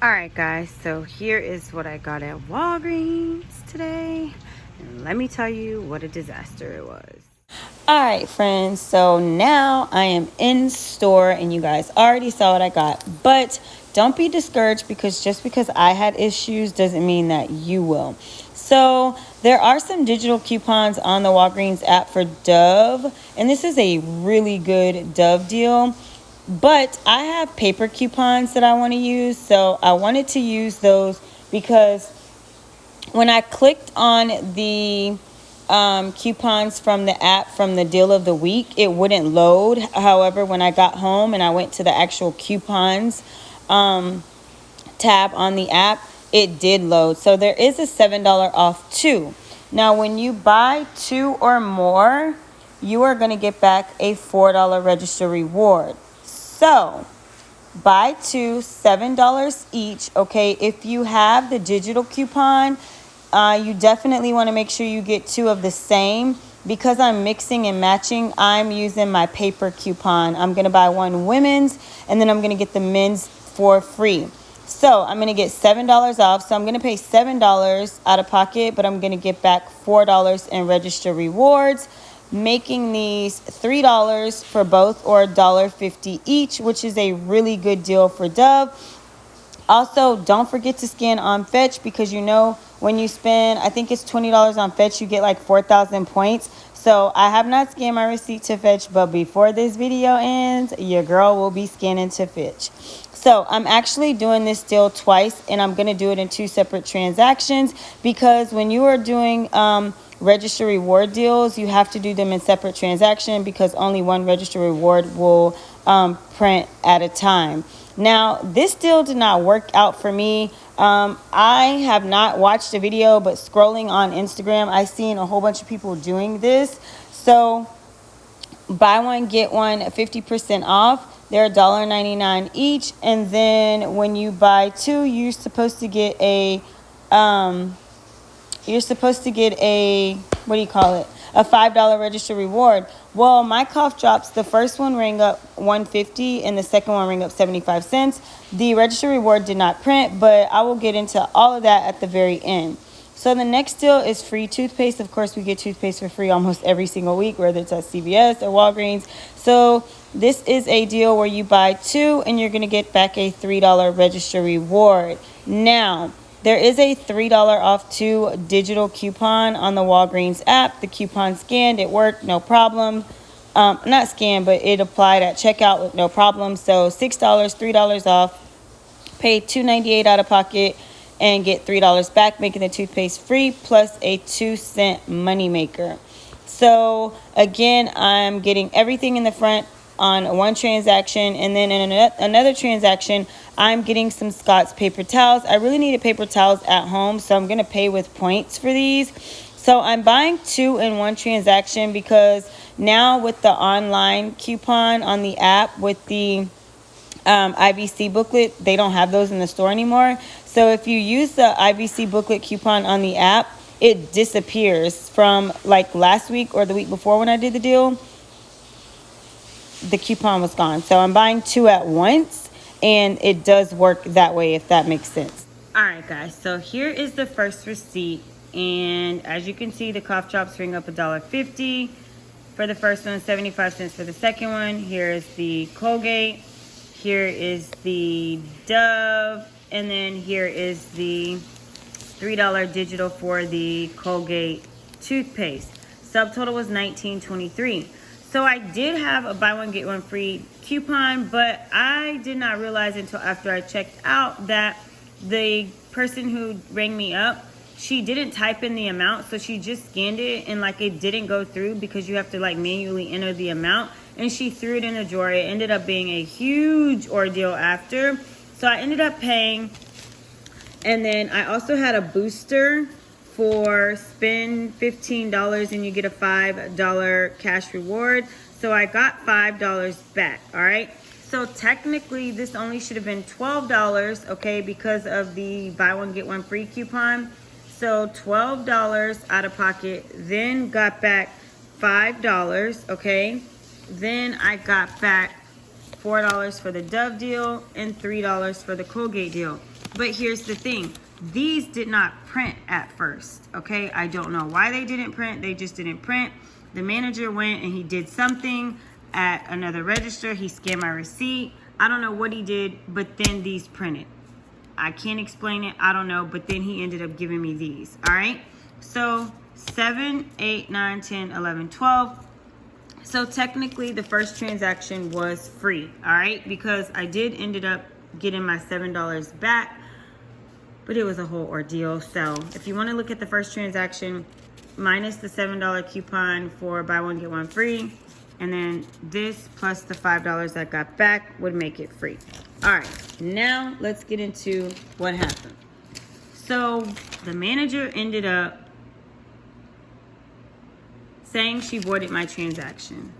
Alright guys, so here is what I got at Walgreens today. And let me tell you what a disaster it was. Alright friends, so now I am in store and you guys already saw what I got. But don't be discouraged because just because I had issues doesn't mean that you will. So there are some digital coupons on the Walgreens app for Dove. And this is a really good Dove deal. But I have paper coupons that I want to use. So I wanted to use those because when I clicked on the coupons from the app from the deal of the week, it wouldn't load. However, when I got home and I went to the actual coupons tab on the app, it did load. So there is a $7 off too. Now, when you buy 2 or more, you are going to get back a $4 register reward. So buy 2, $7 each. Okay, if you have the digital coupon, you definitely want to make sure you get 2 of the same. Because I'm mixing and matching, I'm using my paper coupon. I'm going to buy 1 women's and then I'm going to get the men's for free. So I'm going to get $7 off. So I'm going to pay $7 out of pocket, but I'm going to get back $4 in register rewards, making these $3 for both or $1.50 each, which is a really good deal for Dove. Also, don't forget to scan on Fetch because you know when you spend, I think it's $20 on Fetch, you get like 4,000 points. So I have not scanned my receipt to Fetch, but before this video ends, your girl will be scanning to Fetch. So I'm actually doing this deal twice, and I'm going to do it in 2 separate transactions because when you are doing register reward deals, you have to do them in separate transaction because only 1 register reward will print at a time. Now, this deal did not work out for me. I have not watched a video, but scrolling on Instagram, I've seen a whole bunch of people doing this. So buy 1, get 1, 50% off. They're $1.99 each. And then when you buy 2, you're supposed to get a, what do you call it? A $5 register reward. Well, my cough drops, the first one rang up $1.50 and the second one rang up 75 cents. The register reward did not print, but I will get into all of that at the very end. So the next deal is free toothpaste. Of course, we get toothpaste for free almost every single week, whether it's at CVS or Walgreens. So this is a deal where you buy 2 and you're going to get back a $3 register reward. Now, there is a $3 off 2 digital coupon on the Walgreens app. The coupon scanned, it worked, no problem. Not scanned, but it applied at checkout with no problem. So $6, $3 off, pay $2.98 out of pocket, and get $3 back, making the toothpaste free, plus a 2-cent moneymaker. So again, I'm getting everything in the front on 1 transaction, and then in another transaction, I'm getting some Scott's paper towels. I really needed paper towels at home, so I'm going to pay with points for these. So I'm buying 2 in 1 transaction because now with the online coupon on the app with the IBC booklet, they don't have those in the store anymore. So if you use the IBC booklet coupon on the app, it disappears from like last week or the week before when I did the deal. The coupon was gone. So I'm buying 2 at once, and it does work that way, if that makes sense. All right, guys. So here is the first receipt. And as you can see, the cough drops ring up $1.50 for the first one, 75 cents for the second one. Here is the Colgate. Here is the Dove. And then here is the $3 digital for the Colgate toothpaste. Subtotal was $19.23. So I did have a buy 1 get 1 free coupon, but I did not realize until after I checked out that the person who rang me up, she didn't type in the amount, so she just scanned it and like it didn't go through because you have to like manually enter the amount, and she threw it in a drawer. It ended up being a huge ordeal after. So I ended up paying, and then I also had a booster for spend $15 and you get a $5 cash reward. So I got $5 back, all right? So technically this only should have been $12, okay, because of the buy 1 get 1 free coupon. So $12 out of pocket, then got back $5, okay? Then I got back $4 for the Dove deal and $3 for the Colgate deal. But here's the thing. These did not print at first, okay? I don't know why they didn't print. They just didn't print. The manager went and he did something at another register. He scanned my receipt. I don't know what he did, but then these printed. I can't explain it. I don't know, but then he ended up giving me these, all right? So 7, 8, 9, 10, 11, 12. So technically the first transaction was free, all right? Because I did ended up getting my $7 back, but it was a whole ordeal. So if you want to look at the first transaction, minus the $7 coupon for buy one, get one free, and then this plus the $5 I got back would make it free. All right, now let's get into what happened. So the manager ended up saying she voided my transaction.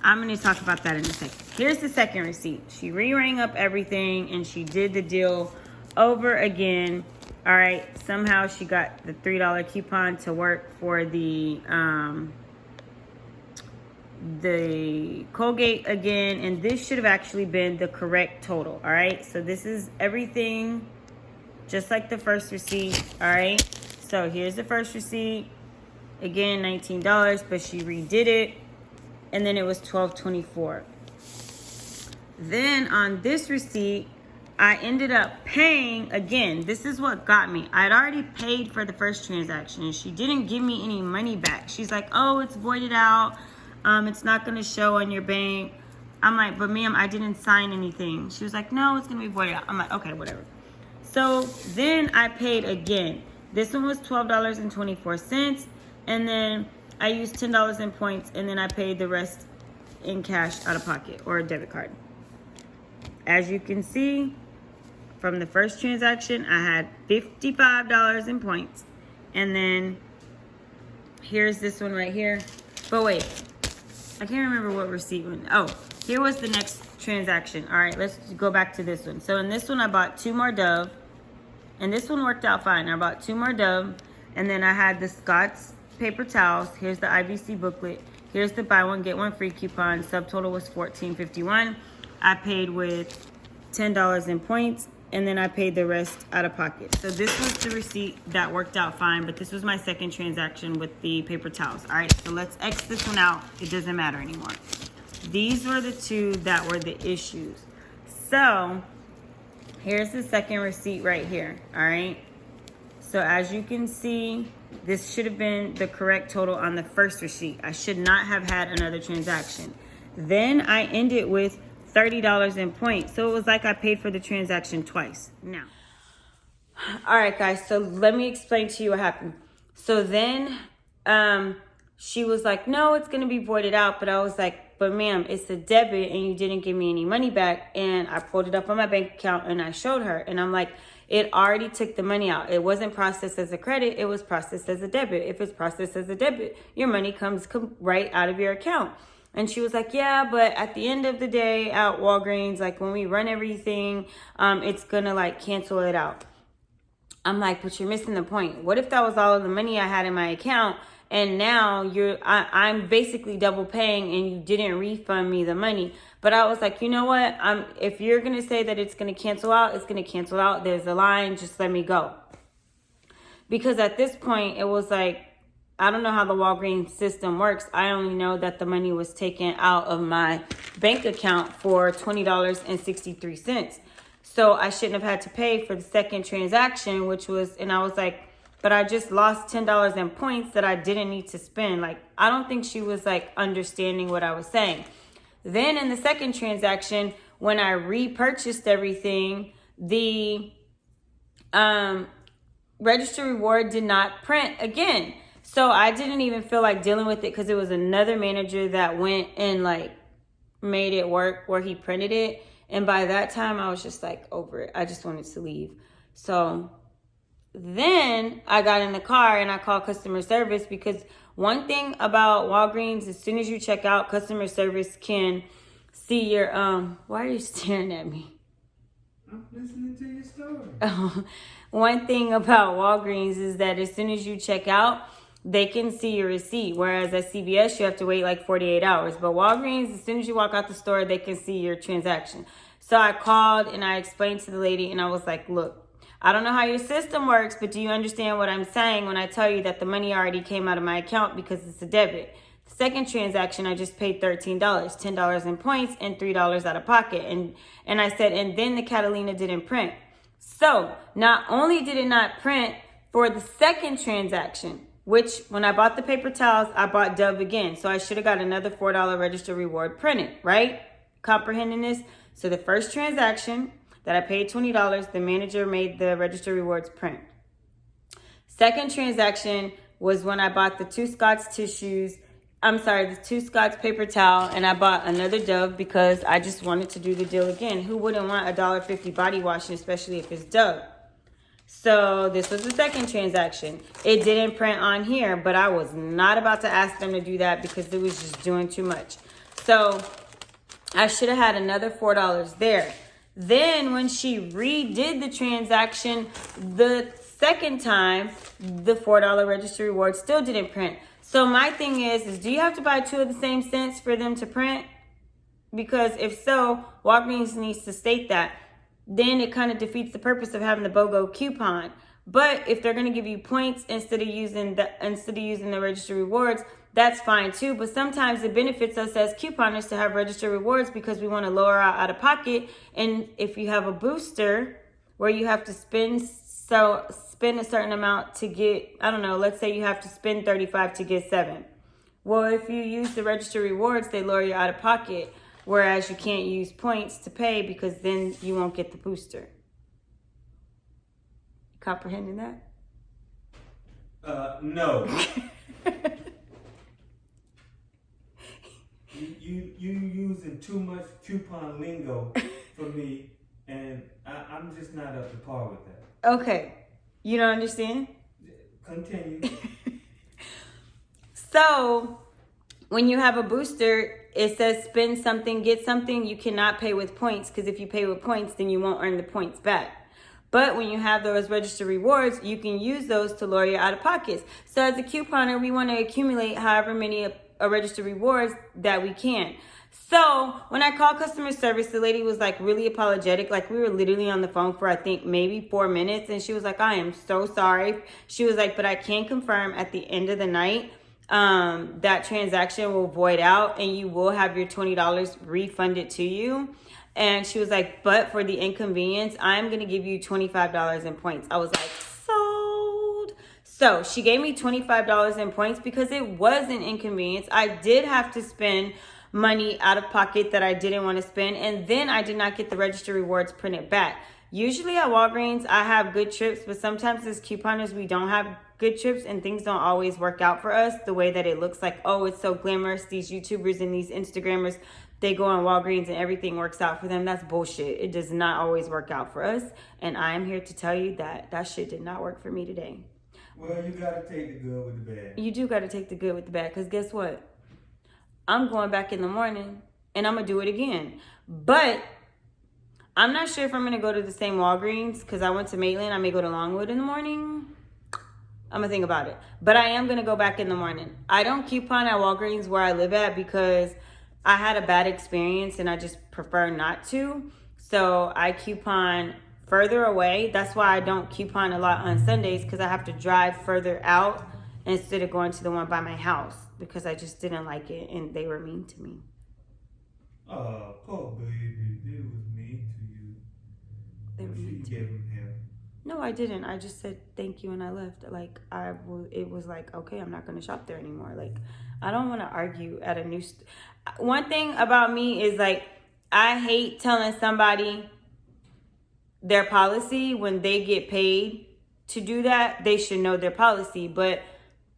I'm going to talk about that in a second. Here's the second receipt. She re-rang up everything and she did the deal over again. All right, somehow she got the $3 coupon to work for the Colgate again, and this should have actually been the correct total. All right, so this is everything just like the first receipt. All right, so here's the first receipt. Again, $19, but she redid it, and then it was $12.24. Then on this receipt, I ended up paying again. This is what got me. I had already paid for the first transaction. She didn't give me any money back. She's like, oh, it's voided out. It's not going to show on your bank. I'm like, but ma'am, I didn't sign anything. She was like, no, it's going to be voided out. I'm like, okay, whatever. So then I paid again. This one was $12.24. And then I used $10 in points, and then I paid the rest in cash out of pocket or a debit card. As you can see, from the first transaction, I had $55 in points. And then here's this one right here. But wait, I can't remember what receipt one. Oh, here was the next transaction. All right, let's go back to this one. So in this one, I bought 2 more Dove. And this one worked out fine. I bought 2 more Dove. And then I had the Scott's paper towels. Here's the IBC booklet. Here's the buy one, get one free coupon. Subtotal was $14.51. I paid with $10 in points, and then I paid the rest out of pocket. So this was the receipt that worked out fine, but this was my second transaction with the paper towels. All right, so let's X this one out. It doesn't matter anymore. These were the 2 that were the issues. So here's the second receipt right here. All right. So as you can see, this should have been the correct total on the first receipt. I should not have had another transaction. Then I ended with $30 in points. So it was like I paid for the transaction twice. Now, all right, guys. So let me explain to you what happened. So then she was like, no, it's going to be voided out. But I was like, but ma'am, it's a debit and you didn't give me any money back. And I pulled it up on my bank account and I showed her. And I'm like, it already took the money out. It wasn't processed as a credit. It was processed as a debit. If it's processed as a debit, your money comes right out of your account. And she was like, yeah, but at the end of the day at Walgreens, like when we run everything, it's going to like cancel it out. I'm like, but you're missing the point. What if that was all of the money I had in my account and now I'm basically double paying and you didn't refund me the money? But I was like, you know what? If you're going to say that it's going to cancel out, it's going to cancel out. There's a line. Just let me go. Because at this point, it was like, I don't know how the Walgreens system works. I only know that the money was taken out of my bank account for $20.63. So I shouldn't have had to pay for the second transaction, which was, and I was like, but I just lost $10 in points that I didn't need to spend. Like, I don't think she was like understanding what I was saying. Then in the second transaction, when I repurchased everything, the register reward did not print again. So I didn't even feel like dealing with it because it was another manager that went and like made it work where he printed it. And by that time, I was just like over it. I just wanted to leave. So then I got in the car and I called customer service because one thing about Walgreens, as soon as you check out, customer service can see your, why are you staring at me? I'm listening to your story. One thing about Walgreens is that as soon as you check out, they can see your receipt. Whereas at CVS, you have to wait like 48 hours. But Walgreens, as soon as you walk out the store, they can see your transaction. So I called and I explained to the lady and I was like, look, I don't know how your system works, but do you understand what I'm saying when I tell you that the money already came out of my account because it's a debit? The second transaction, I just paid $13, $10 in points and $3 out of pocket. And I said, and then the Catalina didn't print. So not only did it not print for the second transaction, which when I bought the paper towels, I bought Dove again. So I should have got another $4 register reward printed, right? Comprehending this? So the first transaction that I paid $20, the manager made the register rewards print. Second transaction was when I bought the two Scott's the two Scott's paper towel, and I bought another Dove because I just wanted to do the deal again. Who wouldn't want $1.50 body wash, especially if it's Dove? So this was the second transaction. It didn't print on here, but I was not about to ask them to do that because it was just doing too much. So I should have had another $4 there. Then when she redid the transaction the second time, the $4 register reward still didn't print. So my thing is do you have to buy two of the same cents for them to print? Because if so, Walgreens needs to state that. Then it kind of defeats the purpose of having the BOGO coupon. But if they're going to give you points instead of using the register rewards, that's fine too. But sometimes it benefits us as couponers to have register rewards because we want to lower our out of pocket. And if you have a booster where you have to spend a certain amount to get, I don't know, let's say you have to spend 35 to get 7. Well, if you use the register rewards, they lower your out of pocket. Whereas you can't use points to pay because then you won't get the booster. Comprehending that? No. you using too much coupon lingo for me, and I'm just not up to par with that. Okay. You don't understand? Continue. So, when you have a booster, it says spend something, get something. You cannot pay with points because if you pay with points, then you won't earn the points back. But when you have those register rewards, you can use those to lower your out of pockets. So as a couponer, we want to accumulate however many register rewards that we can. So when I called customer service, the lady was like really apologetic. Like we were literally on the phone for I think maybe 4 minutes. And she was like, I am so sorry. She was like, but I can confirm at the end of the night, that transaction will void out and you will have your $20 refunded to you. And she was like, but for the inconvenience, I'm going to give you $25 in points. I was like, sold. So she gave me $25 in points because it was an inconvenience. I did have to spend money out of pocket that I didn't want to spend. And then I did not get the register rewards printed back. Usually at Walgreens, I have good trips, but sometimes as couponers, we don't have good trips and things don't always work out for us the way that it looks like, oh, it's so glamorous. These YouTubers and these Instagrammers, they go on Walgreens and everything works out for them. That's bullshit. It does not always work out for us. And I am here to tell you that that shit did not work for me today. Well, you got to take the good with the bad. You do got to take the good with the bad because guess what? I'm going back in the morning and I'm going to do it again. But I'm not sure if I'm going to go to the same Walgreens because I went to Maitland. I may go to Longwood in the morning. I'm going to think about it. But I am going to go back in the morning. I don't coupon at Walgreens where I live at because I had a bad experience and I just prefer not to. So I coupon further away. That's why I don't coupon a lot on Sundays because I have to drive further out instead of going to the one by my house because I just didn't like it and they were mean to me. Oh, poor baby. They was mean to you. They were mean to give him hell. No, I didn't. I just said thank you and I left. Like it was like, okay, I'm not going to shop there anymore. Like I don't want to argue at a new one thing about me is like I hate telling somebody their policy when they get paid to do that. They should know their policy, but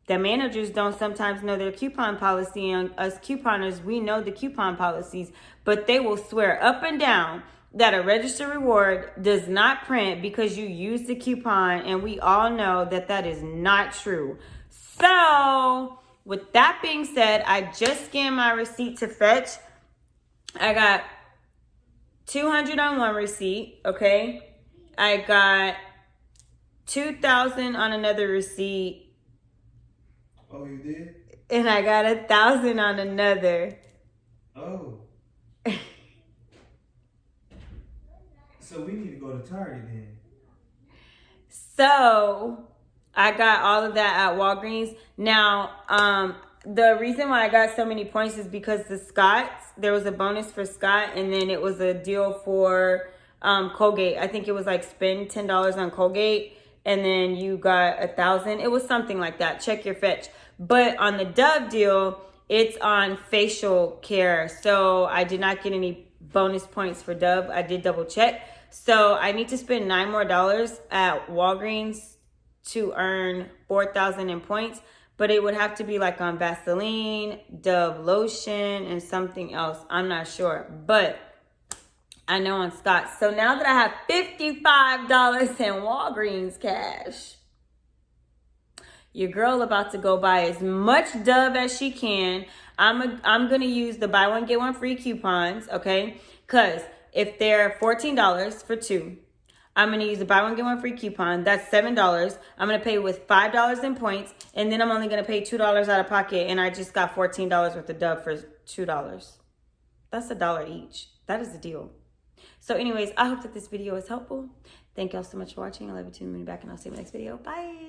the managers don't sometimes know their coupon policy, and us couponers, we know the coupon policies, but they will swear up and down that a register reward does not print because you use the coupon, and we all know that that is not true. So with that being said, I just scanned my receipt to fetch. I got $200 on one receipt, okay? I got $2,000 on another receipt. Oh, you did? And I got $1,000 on another. Oh. So we need to go to Target then. So I got all of that at Walgreens. Now, the reason why I got so many points is because the Scott's, there was a bonus for Scott, and then it was a deal for Colgate. I think it was like spend $10 on Colgate, and then you got 1,000. It was something like that. Check your fetch. But on the Dove deal, it's on facial care. So I did not get any bonus points for Dove. I did double check. So I need to spend $9 more at Walgreens to earn 4,000 in points. But it would have to be like on Vaseline, Dove lotion, and something else. I'm not sure. But I know on Scott. So now that I have $55 in Walgreens cash, your girl about to go buy as much Dove as she can. I'm going to use the buy one, get one free coupons, okay? Because if they're $14 for two, I'm going to use the buy one, get one free coupon. That's $7. I'm going to pay with $5 in points. And then I'm only going to pay $2 out of pocket. And I just got $14 worth of Dove for $2. That's $1 each. That is a deal. So anyways, I hope that this video is helpful. Thank y'all so much for watching. I love you. Tune me back and I'll see you in the next video. Bye.